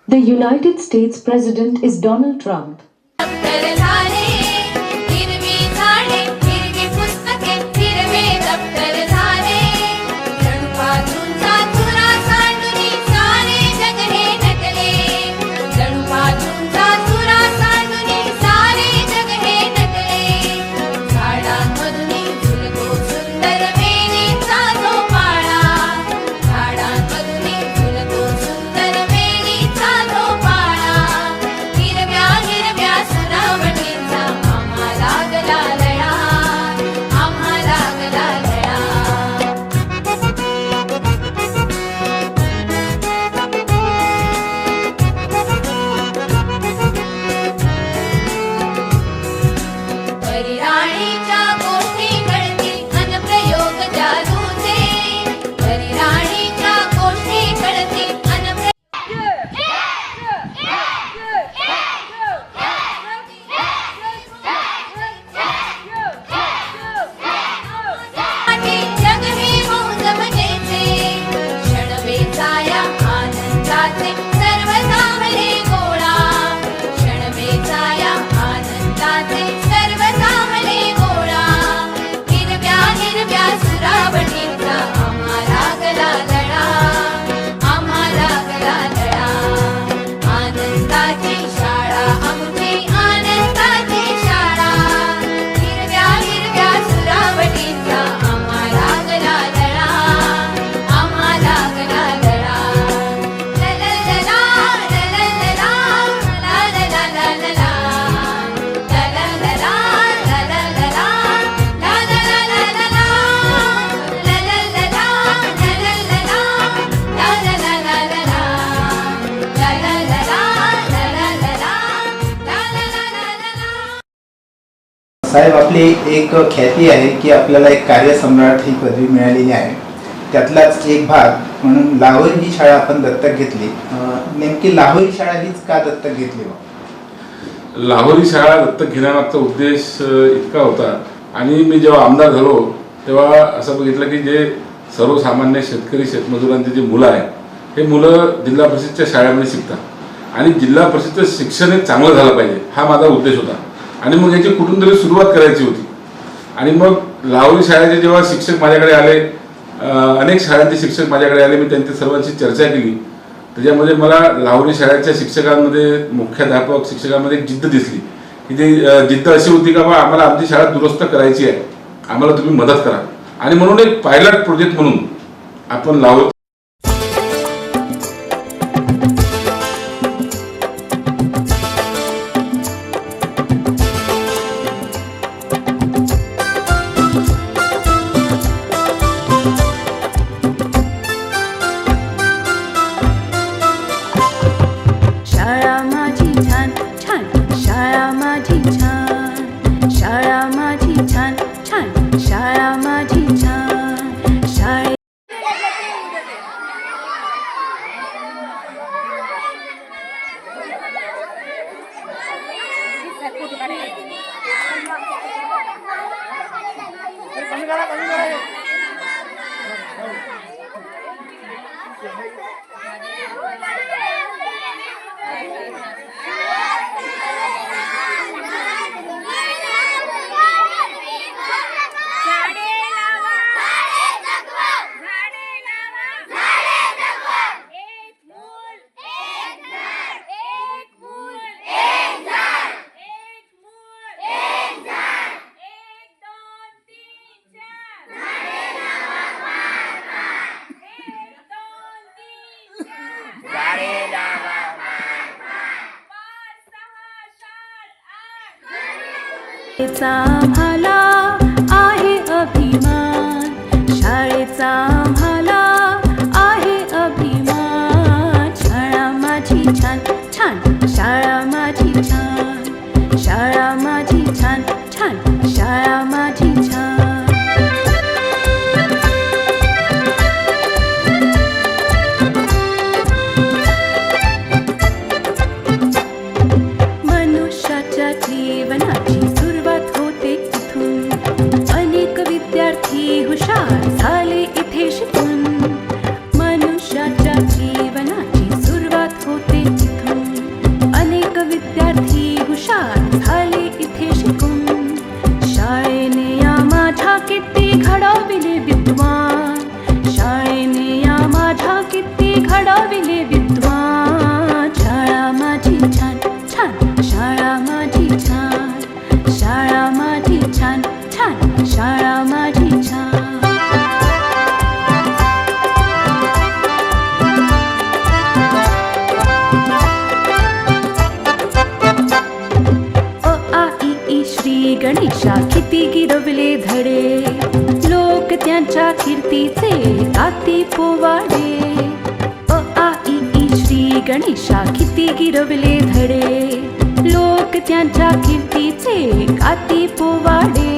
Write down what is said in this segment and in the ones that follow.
The United States President is Donald Trump. साहेब, आपली एक ख्याती आहे की आपल्याला एक कार्यसम्राट ही पदवी मिळालेली आहे. त्यातलाच एक भाग म्हणून लाहोरी ही शाळा आपण दत्तक घेतली. नेमकी लाहोरी शाळा हीच का दत्तक घेतली? लाहोरी शाळा दत्तक घेण्यामागचा उद्देश इतका होता आणि मी जेव्हा आमदार झालो तेव्हा असं बघितलं की जे सर्वसामान्य शेतकरी शेतमजुरांची जी मुलं आहेत हे मुलं जिल्हा परिषदच्या शाळेमध्ये शिकतात आणि जिल्हा परिषदचं शिक्षण हे चांगलं झालं पाहिजे हा माझा उद्देश होता. आणि मग याची कुठून तरी सुरुवात करायची होती. आणि मग लाहोरी शाळेचे जेव्हा शिक्षक माझ्याकडे आले, अनेक शाळांचे शिक्षक माझ्याकडे आले, मी त्यांची सर्वांची चर्चा केली. त्याच्यामध्ये मला लाहोरी शाळेच्या शिक्षकांमध्ये, मुख्याध्यापक शिक्षकांमध्ये एक जिद्द दिसली की ती जिद्द अशी होती का बा आम्हाला आमची शाळा दुरुस्त करायची आहे, आम्हाला तुम्ही मदत करा. आणि म्हणून एक पायलट प्रोजेक्ट म्हणून आपण लाहोरी शाळेचा आम्हाला आहे अभिमान, शाळेचा आम्हाला आहे अभिमान. शाळा माझी छान छान, शाळा माझी छान, शाळा माझी छान छान, शाळा माझी छान. मनुष्याच्या जीवनाची सुरुवात होते तिथून, घडविले विद्वान शाळेने या माझ्या किती घडविले विद्वान शाळा माझी छान छान शाळा माझी छान शाळा माझी छान छान शाळा माझी छान श्री गणेशा किती गिरवले धडे लोक त्यांच्या कीर्तीचे गाती पोवाडे आ ई ई श्री गणेशा किती गिरवले धडे लोक त्यांच्या कीर्तीचे गाती पोवाडे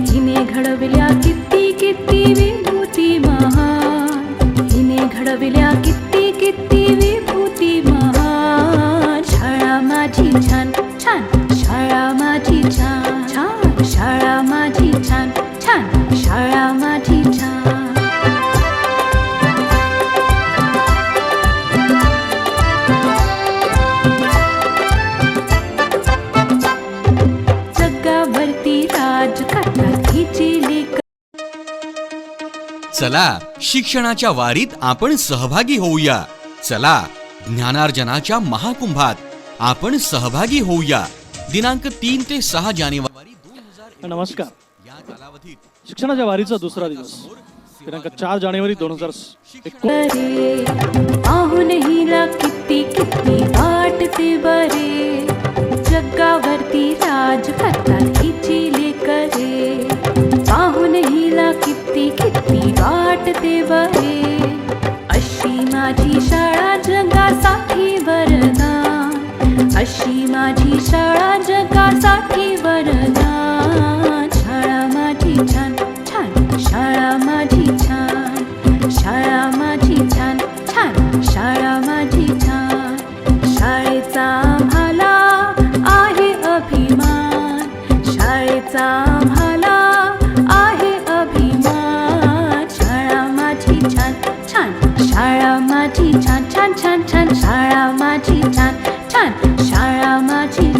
हिने घडविल्या किती किती विभूती महान हिने घडविल्या किती किती विभूती महान शाळा माझी छान छान शाळा माझी छान छान शाळा माझी छान छान शाळा माझी छान जगावरती राज करतात हिची लेख चला शिक्षणाच्या वारीत आपण सहभागी होऊया. चला ज्ञानार्जनाच्या महाकुंभात आपण सहभागी होऊया. दिनांक 3 ते 6 जानेवारी 2021 नमस्कार. या कालावधीत शिक्षणाच्या वारीचा दुसरा दिवस दिनांक 4 जानेवारी 2019 पाहून हिला किती किती वाटते बरे जगावरती राज करतात हिची लेकरे पाहून हिला किती किती वाटते बरे अशी माझी शाळा जगासाठी वरदान अशी माझी शाळा जगासाठी वरदान शाळा माझी छान छान शाळा माझी छान शाळा माझी छान छान शाळा माझी छान शाळेचा आम्हाला आहे अभिमान शाळेचा आम्हाला आहे अभिमान शाळा माझी छान छान शाळा माझी छान छान छान छान शाळा माझी छान छान शाळा माझी